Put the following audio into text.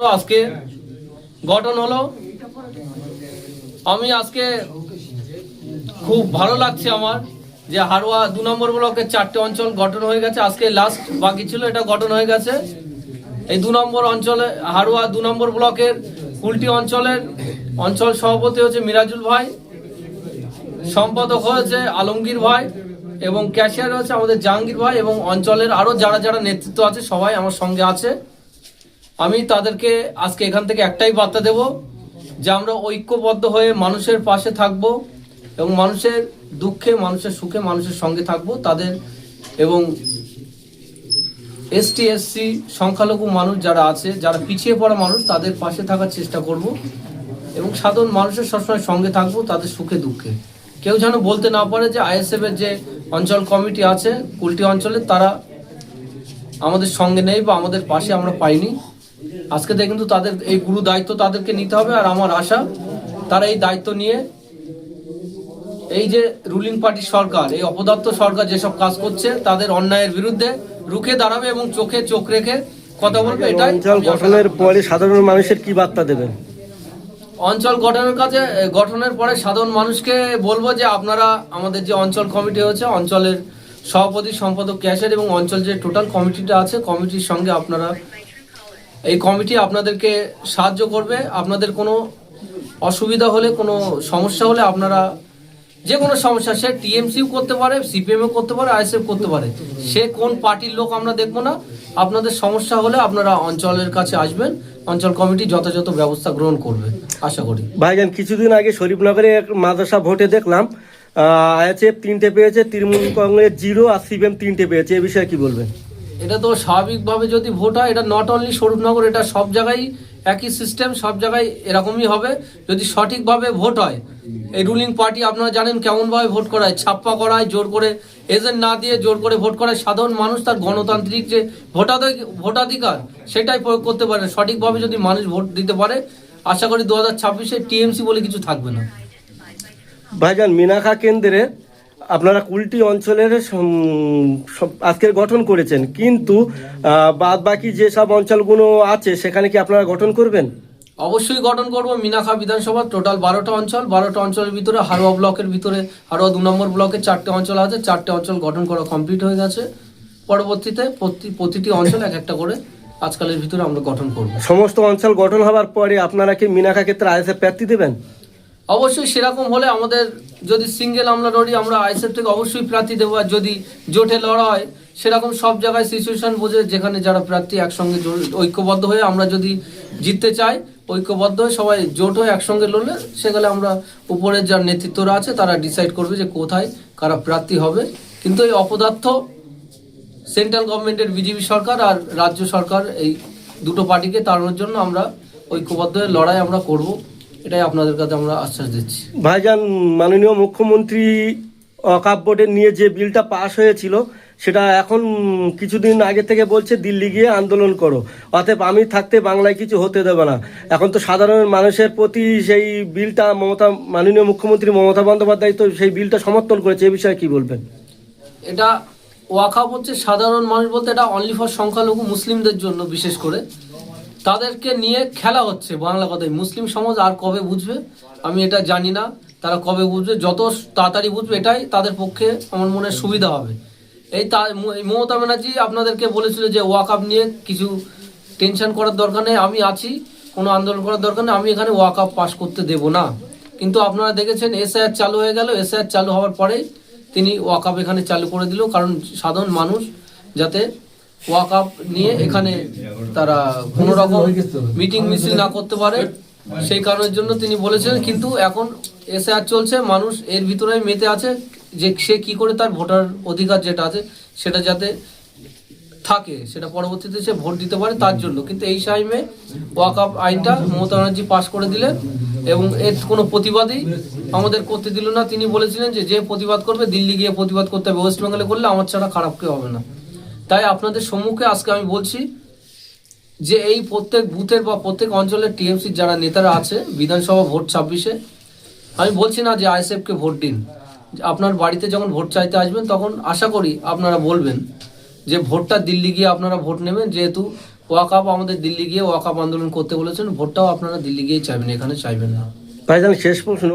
আজকে গঠন হলো। আমি আজকে খুব ভালো লাগছে আমার যে হারোয়া 2 নম্বর ব্লকের 4টে অঞ্চল গঠন হয়ে গেছে। আজকে লাস্ট বাকি ছিল, এটা গঠন হয়ে গেছে। এই 2 নম্বর অঞ্চলে হারোয়া 2 নম্বর ব্লকের কুলটি অঞ্চলের অঞ্চল সভাপতি হচ্ছে মিরাজুল ভাই, সম্পাদক হয়েছে আলমগীর ভাই এবং ক্যাশিয়ার হচ্ছে আমাদের জাহাঙ্গীর ভাই, এবং অঞ্চলের আরো যারা যারা নেতৃত্ব আছে সবাই আমার সঙ্গে আছে। আমি তাদেরকে আজকে এখান থেকে একটাই বার্তা দেব যে আমরা ঐক্যবদ্ধ হয়ে মানুষের পাশে থাকব এবং মানুষের দুঃখে, মানুষের সুখে, মানুষের সঙ্গে থাকব তাদের, এবং এসটি এসসি সংখ্যালঘু মানুষ যারা আছে, যারা পিছিয়ে পড়া মানুষ, তাদের পাশে থাকার চেষ্টা করব এবং সাধারণ মানুষের সবসময় সঙ্গে থাকব তাদের সুখে দুঃখে। কেউ যেন বলতে না পারে যে আইএসএফ এর যে অঞ্চল কমিটি আছে কুলটি অঞ্চলে তারা আমাদের সঙ্গে নেই বা আমাদের পাশে আমরা পাইনি। আজকে থেকে কিন্তু তাদের এই গুরু দায়িত্ব তাদেরকে নিতে হবে। আর আমার আশা তারা এই দায়িত্ব নিয়ে এই যে রুলিং পার্টি সরকার, এই অপদার্থ সরকার যেসব কাজ করছে তাদের অন্যায়ের বিরুদ্ধে রুখে দাঁড়াবে এবং চোখে চোখ রেখে কথা বলবে। এটাই অঞ্চল গঠনের পরে সাধারণ মানুষের কি বার্তা দেবেন? অঞ্চল গঠনের পরে সাধারণ মানুষকে বলবো যে আপনারা আমাদের যে অঞ্চল কমিটি হয়েছে, অঞ্চলের সভাপতি, সম্পাদক, ক্যাশিয়ার এবং অঞ্চল যে টোটাল কমিটিটা আছে, কমিটির সঙ্গে আপনারা, এই কমিটি আপনাদেরকে সাহায্য করবে। আপনাদের কোনো অসুবিধা হলে, কোনো সমস্যা হলে, আপনারা যে কোনো সমস্যা, সে টিএমসিও করতে পারে, সিপিএমও করতে পারে, আইএসএফ করতে পারে, সে কোন পার্টির লোক আমরা দেখবো না। আপনাদের সমস্যা হলে আপনারা অঞ্চলের কাছে আসবেন, অঞ্চল কমিটি যথাযথ ব্যবস্থা গ্রহণ করবে আশা করি। ভাইজান, কিছুদিন আগে শরীফনগরে এক মাদ্রাসা ভোটে দেখলাম আইএসএফ 3টে পেয়েছে, তৃণমূল কংগ্রেস 0 আর সিপিএম 3টে পেয়েছে, এ বিষয়ে কি বলবেন? এটা তো স্বাভাবিকভাবে যদি ভোট হয়, এটা নট অনলি শরীফনগর, এটা সব জায়গায় একই সিস্টেম, সব জায়গায় এরকমই হবে। যদি সঠিকভাবে ভোট হয়, এই রুলিং পার্টি আপনারা জানেন কেমনভাবে ভোট করায়, ছাপ্পা করায়, জোর করে এজেন্ট না দিয়ে জোর করে ভোট করায়। সাধারণ মানুষ তার গণতান্ত্রিক যে ভোটাধিকার সেটাই প্রয়োগ করতে পারে। সঠিকভাবে যদি মানুষ ভোট দিতে পারে, আশা করি 2026-এ টিএমসি বলে কিছু থাকবে না। ভাইজান, মিনাখা কেন্দ্রে আপনারা কুলটি অঞ্চলের আজকের গঠন করেছেন, কিন্তু বাদ বাকি যেসব অঞ্চলগুলো আছে সেখানে কি আপনারা গঠন করবেন? অবশ্যই গঠন করব। মিনাখা বিধানসভা টোটাল 12টা অঞ্চল, 12টা অঞ্চলের ভিতরে হারোয়া ব্লকের ভিতরে, হারোয়া 2 নম্বর ব্লকে 4টে অঞ্চল আছে। 4টে অঞ্চল গঠন করা কমপ্লিট হয়ে গেছে। পরবর্তীতে প্রতিটি অঞ্চল এক একটা করে আজকালের ভিতরে আমরা গঠন করব। সমস্ত অঞ্চল গঠন হওয়ার পরে আপনারা কি মিনাখা ক্ষেত্রে আইএসএফ প্রার্থী দেবেন? অবশ্যই সেরকম হলে, আমাদের যদি সিঙ্গেল আমরা লড়ি, আমরা আইএসএফ থেকে অবশ্যই প্রার্থী দেবো। আর যদি জোটে লড়া হয়, সেরকম সব জায়গায় সিচুয়েশন বুঝে যেখানে যারা প্রার্থী একসঙ্গে ঐক্যবদ্ধ হয়ে আমরা যদি জিততে চাই, ঐক্যবদ্ধ হয়ে সবাই জোট হয়ে একসঙ্গে লড়লে সেখানে আমরা উপরের যার নেতৃত্বরা আছে তারা ডিসাইড করবে যে কোথায় কারা প্রার্থী হবে। কিন্তু এই অপদার্থ সেন্ট্রাল গভর্নমেন্টের বিজেপি সরকার আর রাজ্য সরকার, এই দুটো পার্টিকে তাড়ানোর জন্য আমরা ঐক্যবদ্ধ হয়ে লড়াই আমরা করব, এটাই আপনাদের কাছে আমরা আশ্বাস দিচ্ছি। ভাইজান, মাননীয় মুখ্যমন্ত্রী ওয়াকফ বোর্ডের নিয়ে যে বিলটা পাশ হয়েছিল, সেটা এখন কিছুদিন আগে থেকে বলছে দিল্লি গিয়ে আন্দোলন করো, অতএব আমি থাকতে বাংলায় কিছু হতে দেবে না। এখন তো সাধারণ মানুষের প্রতি সেই বিলটা মাননীয় মুখ্যমন্ত্রী মমতা বন্দ্যোপাধ্যায় তো সেই বিলটা সমর্থন করেছে, এ বিষয়ে কি বলবেন? এটা ওয়াকফ হচ্ছে সাধারণ মানুষ বলতে এটা অনলি ফর সংখ্যালঘু মুসলিমদের জন্য, বিশেষ করে তাদেরকে নিয়ে খেলা হচ্ছে। বাংলা কথায় মুসলিম সমাজ আর কবে বুঝবে আমি এটা জানি না, তারা কবে বুঝবে, যত তাড়াতাড়ি বুঝবে এটাই তাদের পক্ষে আমার মনে সুবিধা হবে। মমতা ব্যানার্জি আপনাদেরকে বলেছিল যে ওয়াকফ নিয়ে কিছু টেনশন করার দরকার নেই, আমি আছি, কোনো আন্দোলন করার দরকার নেই, আমি এখানে ওয়াকফ পাশ করতে দেব না। কিন্তু আপনারা দেখেছেন এসআইআর চালু হয়ে গেল, এসআইআর চালু হওয়ার পরেই তিনি ওয়াকফ এখানে চালু করে দিল, কারণ সাধারণ মানুষ যাতে ওয়াকফ নিয়ে এখানে তারা কোনো রকম মিটিং মিছিল না করতে পারে, সেই কারণের জন্য তিনি বলেছেন। কিন্তু এখন এসআইআর চলছে, মানুষ এর ভিতরে মেতে আছে যে সে কি করে তার ভোটার অধিকার যেটা আছে সেটা যাতে থাকে, সেটা পরবর্তীতে সে ভোট দিতে পারে তার জন্য। কিন্তু এই টাইমে ওয়াকফ আইনটা মমতা ব্যানার্জি পাশ করে দিলেন এবং এর কোনো প্রতিবাদই আমাদের করতে দিল না। তিনি বলেছিলেন যে প্রতিবাদ করবে দিল্লি গিয়ে প্রতিবাদ করতে হবে, ওয়েস্ট বেঙ্গলে করলে আমার ছাড়া খারাপ কেউ হবে না। তাই আপনাদের সম্মুখে আজকে আমি বলছি যে এই প্রত্যেক বুথের বা প্রত্যেক অঞ্চলের টিএমসির যারা নেতারা আছে, বিধানসভা ভোট 26-এ, আমি বলছি না যে আইএসএফকে ভোট দিন। আপনার বাড়িতে যখন ভোট চাইতে আসবেন তখন আশা করি আপনারা বলবেন যে ভোটটা দিল্লি গিয়ে আপনারা ভোট নেবেন, যেহেতু ওয়াকাব আমাদের দিল্লি গিয়ে ওয়াকাব আন্দোলন করতে বলেছেন, ভোটটাও আপনারা দিল্লি গিয়ে চাইবেন, এখানে চাইবেন না। ভাইজান শেষ প্রশ্ন,